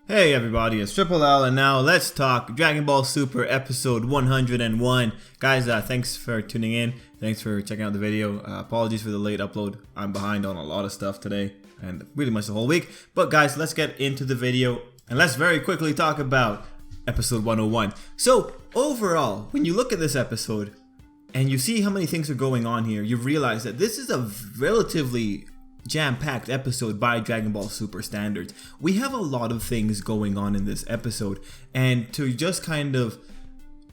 Hey everybody, it's Tripl-L, and now let's talk Dragon Ball Super episode 101. Guys, thanks for tuning in. Thanks for checking out the video. Apologies for the late upload. I'm behind on a lot of stuff today, and really much the whole week. But guys, let's get into the video, and let's very quickly talk about episode 101. So, overall, when you look at this episode, and you see how many things are going on here, you realize that this is a relatively jam-packed episode by Dragon Ball Super standards. We have a lot of things going on in this episode, and to just kind of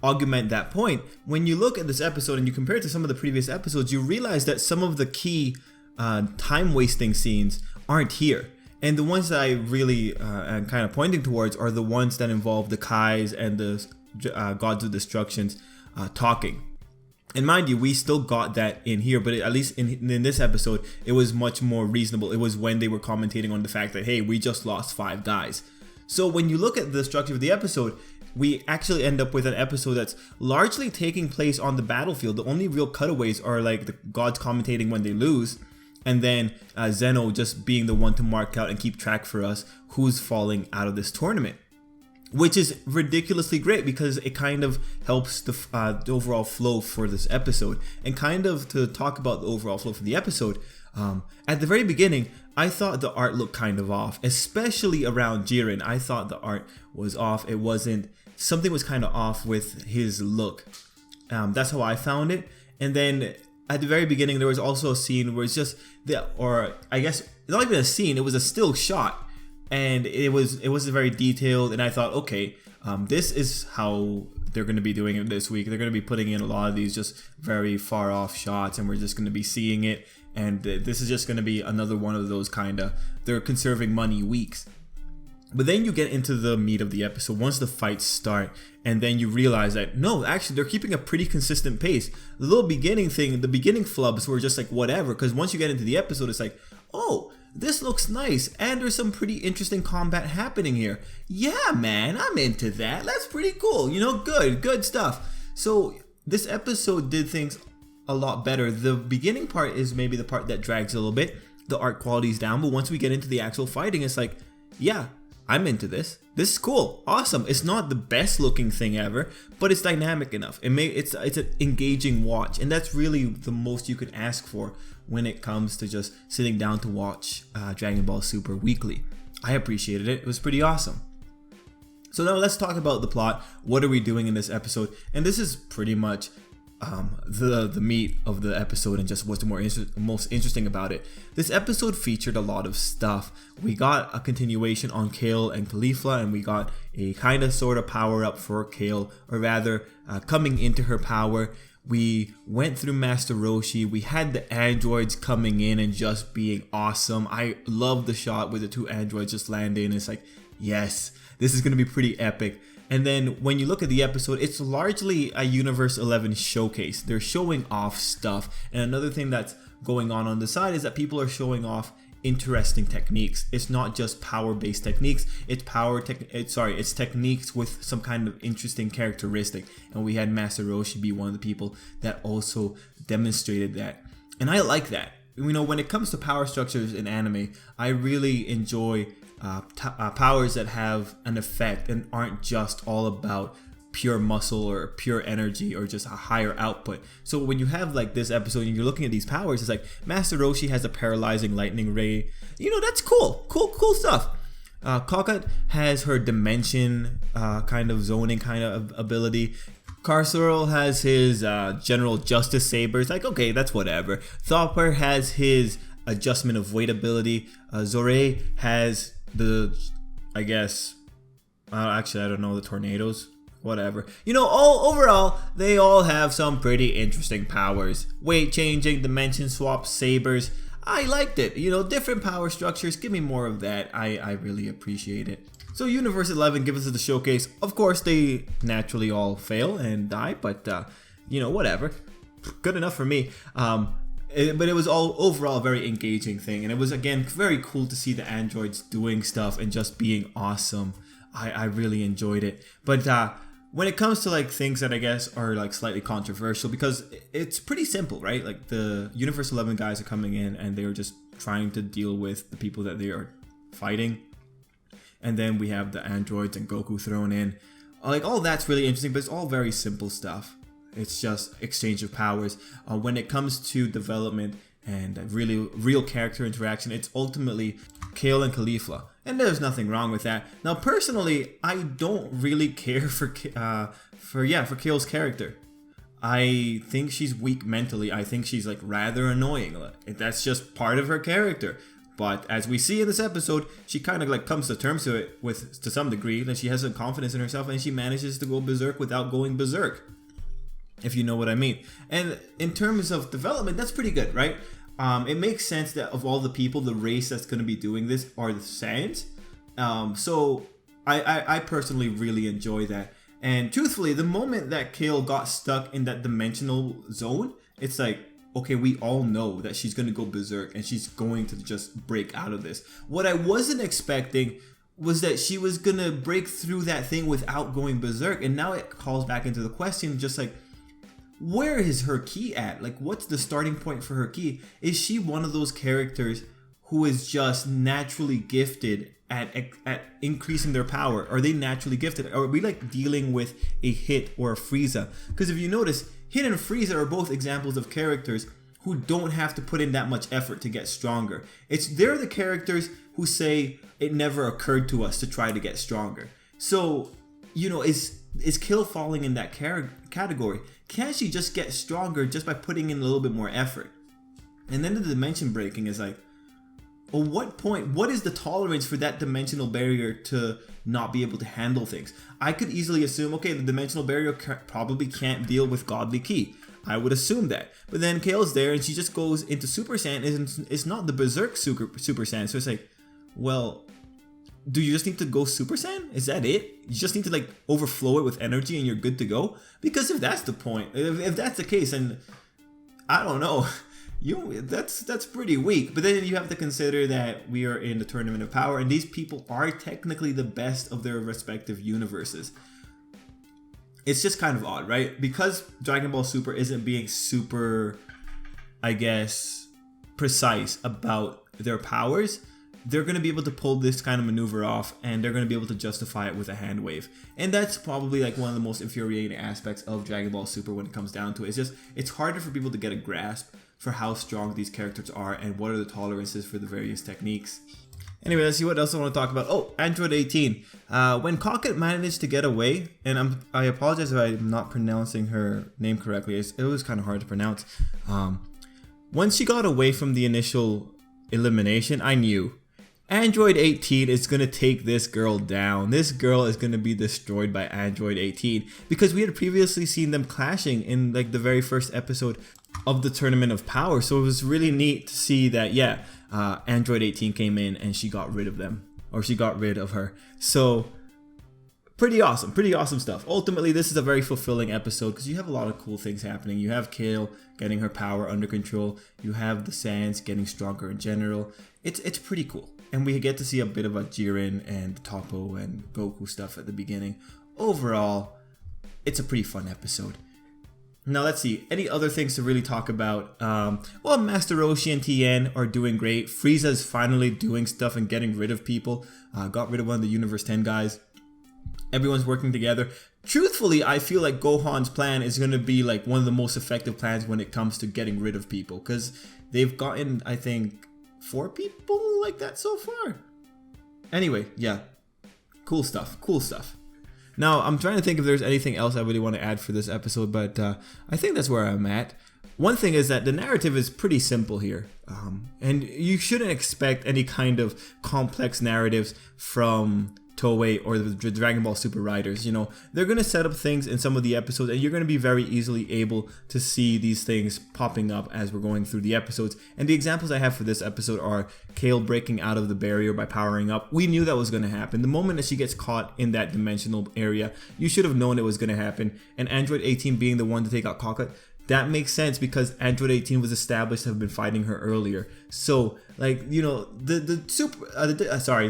augment that point, when you look at this episode and you compare it to some of the previous episodes, you realize that some of the key time-wasting scenes aren't here. And the ones that I really am kind of pointing towards are the ones that involve the Kais and the Gods of Destructions talking. And mind you, we still got that in here, but at least in this episode, it was much more reasonable. It was when they were commentating on the fact that, hey, we just lost 5 guys. So when you look at the structure of the episode, we actually end up with an episode that's largely taking place on the battlefield. The only real cutaways are like the gods commentating when they lose, and then Zeno just being the one to mark out and keep track for us who's falling out of this tournament. Which is ridiculously great because it kind of helps the overall flow for this episode. And kind of to talk about the overall flow for the episode, at the very beginning, I thought the art looked kind of off, especially around Jiren. I thought the art was off. It wasn't, something was kind of off with his look. That's how I found it. And then at the very beginning, there was also a scene where it's just, or I guess, not even a scene, it was a still shot. And it wasn't very detailed, and I thought, okay, this is how they're going to be doing it this week. They're going to be putting in a lot of these just very far off shots, and we're just going to be seeing it. And this is just going to be another one of those kind of, they're conserving money weeks. But then you get into the meat of the episode once the fights start, and then you realize that no, actually they're keeping a pretty consistent pace. The little beginning thing, the beginning flubs were just like whatever, because once you get into the episode, it's like, oh, this looks nice, and there's some pretty interesting combat happening here. Yeah, man, I'm into that. That's pretty cool. You know, good stuff. So this episode did things a lot better. The beginning part is maybe the part that drags a little bit. The art quality's down, but once we get into the actual fighting, it's like, yeah, I'm into this. This is cool, awesome. It's not the best looking thing ever, but it's dynamic enough. It's an engaging watch, and that's really the most you could ask for when it comes to just sitting down to watch Dragon Ball Super weekly. I appreciated it. It was pretty awesome. So now let's talk about the plot. What are we doing in this episode? And this is pretty much the meat of the episode and just what's most interesting about it. This episode featured a lot of stuff. We got a continuation on Kale and Caulifla, and we got a kind of sort of power up for Kale, or rather coming into her power. We went through Master Roshi. We had the androids coming in and just being awesome. I love the shot with the 2 androids just landing. It's like, yes, this is going to be pretty epic. And then when you look at the episode, it's largely a Universe 11 showcase. They're showing off stuff. And another thing that's going on the side is that people are showing off interesting techniques. It's not just power-based techniques. It's techniques with some kind of interesting characteristic. And we had Master Roshi be one of the people that also demonstrated that. And I like that. You know, when it comes to power structures in anime, I really enjoy powers that have an effect and aren't just all about pure muscle or pure energy or just a higher output. So when you have like this episode and you're looking at these powers, it's like Master Roshi has a paralyzing lightning ray. You know, that's cool stuff. Cockut has her dimension kind of zoning kind of ability. Carceral has his general justice saber. It's like, okay, that's whatever. Thopper has his adjustment of weight ability. Zorei has the, I guess, actually I don't know, the tornadoes. Whatever. You know, overall, they all have some pretty interesting powers. Weight changing, dimension swap, sabers. I liked it. You know, different power structures. Give me more of that. I really appreciate it. So Universe 11 gives us the showcase. Of course, they naturally all fail and die, but, you know, whatever. Good enough for me. But it was all overall a very engaging thing. And it was, again, very cool to see the androids doing stuff and just being awesome. I really enjoyed it. But, when it comes to like things that I guess are like slightly controversial, because it's pretty simple, right? Like the Universe 11 guys are coming in and they're just trying to deal with the people that they are fighting. and then we have the androids and Goku thrown in. Like, all that's really interesting, but it's all very simple stuff. It's just exchange of powers. When it comes to development and really real character interaction, it's ultimately Kale and Caulifla, and there's nothing wrong with that. Now, personally, I don't really care for Kale's character. I think she's weak mentally. I think she's like rather annoying. That's just part of her character. But as we see in this episode, she kind of like comes to terms to it to some degree. That she has some confidence in herself and she manages to go berserk without going berserk, if you know what I mean. And in terms of development, that's pretty good, right? It makes sense that of all the people, the race that's going to be doing this are the Saiyans. So I personally really enjoy that. And truthfully, the moment that Kale got stuck in that dimensional zone, it's like, okay, we all know that she's going to go berserk and she's going to just break out of this. What I wasn't expecting was that she was going to break through that thing without going berserk. And now it calls back into the question, just like, where is her ki at? Like, what's the starting point for her ki? Is she one of those characters who is just naturally gifted at increasing their power? Are they naturally gifted? Or are we like dealing with a Hit or a Frieza? Because if you notice, Hit and Frieza are both examples of characters who don't have to put in that much effort to get stronger. They're the characters who say it never occurred to us to try to get stronger. So, you know, is Kale falling in that category? Can she just get stronger just by putting in a little bit more effort? And then the dimension breaking is like, well, what point, what is the tolerance for that dimensional barrier to not be able to handle things? I could easily assume, okay, the dimensional barrier probably can't deal with godly ki. I would assume that. But then Kale's there and she just goes into Super Saiyan, and it's not the Berserk Super Saiyan. So it's like, well, do you just need to go Super Saiyan? Is that it? You just need to like overflow it with energy and you're good to go? Because if that's the point, if that's the case, and I don't know, that's pretty weak. But then you have to consider that we are in the Tournament of Power, and these people are technically the best of their respective universes. It's just kind of odd, right? Because Dragon Ball Super isn't being super, I guess, precise about their powers, they're going to be able to pull this kind of maneuver off, and they're going to be able to justify it with a hand wave. And that's probably like one of the most infuriating aspects of Dragon Ball Super when it comes down to it. It's harder for people to get a grasp for how strong these characters are and what are the tolerances for the various techniques. Anyway, let's see what else I want to talk about. Oh, Android 18. When Cocket managed to get away, and I apologize if I'm not pronouncing her name correctly. It was kind of hard to pronounce. Once she got away from the initial elimination, I knew Android 18 is going to take this girl down. This girl is going to be destroyed by Android 18, because we had previously seen them clashing in like the very first episode of the Tournament of Power. So it was really neat to see that, yeah, Android 18 came in and she got rid of them, or she got rid of her. So pretty awesome stuff. Ultimately, this is a very fulfilling episode because you have a lot of cool things happening. You have Kale getting her power under control. You have the Saiyans getting stronger in general. It's pretty cool. And we get to see a bit of a Jiren and Toppo and Goku stuff at the beginning. Overall, it's a pretty fun episode. Now let's see, any other things to really talk about? Well, Master Roshi and Tien are doing great. Frieza's finally doing stuff and getting rid of people. Got rid of one of the Universe 10 guys. Everyone's working together. Truthfully, I feel like Gohan's plan is going to be like one of the most effective plans when it comes to getting rid of people. Because they've gotten, I think, 4 people like that so far. Anyway, yeah. Cool stuff. Now, I'm trying to think if there's anything else I really want to add for this episode, but I think that's where I'm at. One thing is that the narrative is pretty simple here, and you shouldn't expect any kind of complex narratives from Toei or the Dragon Ball Super writers. You know, they're going to set up things in some of the episodes, and you're going to be very easily able to see these things popping up as we're going through the episodes. And the examples I have for this episode are Kale breaking out of the barrier by powering up. We knew that was going to happen. The moment that she gets caught in that dimensional area, you should have known it was going to happen. And Android 18 being the one to take out Cocket, that makes sense because Android 18 was established to have been fighting her earlier. So, like, you know, the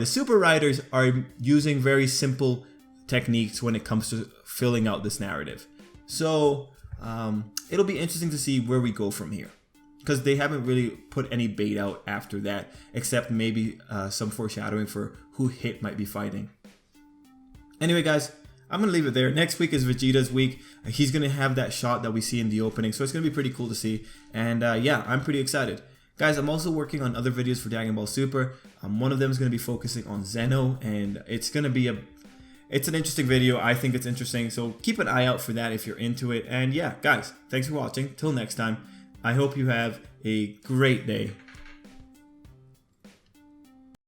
super writers are using very simple techniques when it comes to filling out this narrative. So, it'll be interesting to see where we go from here. because they haven't really put any bait out after that, except maybe some foreshadowing for who Hit might be fighting. Anyway, guys, I'm going to leave it there. Next week is Vegeta's week. He's going to have that shot that we see in the opening, so it's going to be pretty cool to see. And yeah, I'm pretty excited. Guys, I'm also working on other videos for Dragon Ball Super. One of them is going to be focusing on Zeno, and it's going to be it's an interesting video. I think it's interesting, so keep an eye out for that if you're into it. And yeah, guys, thanks for watching. Till next time, I hope you have a great day.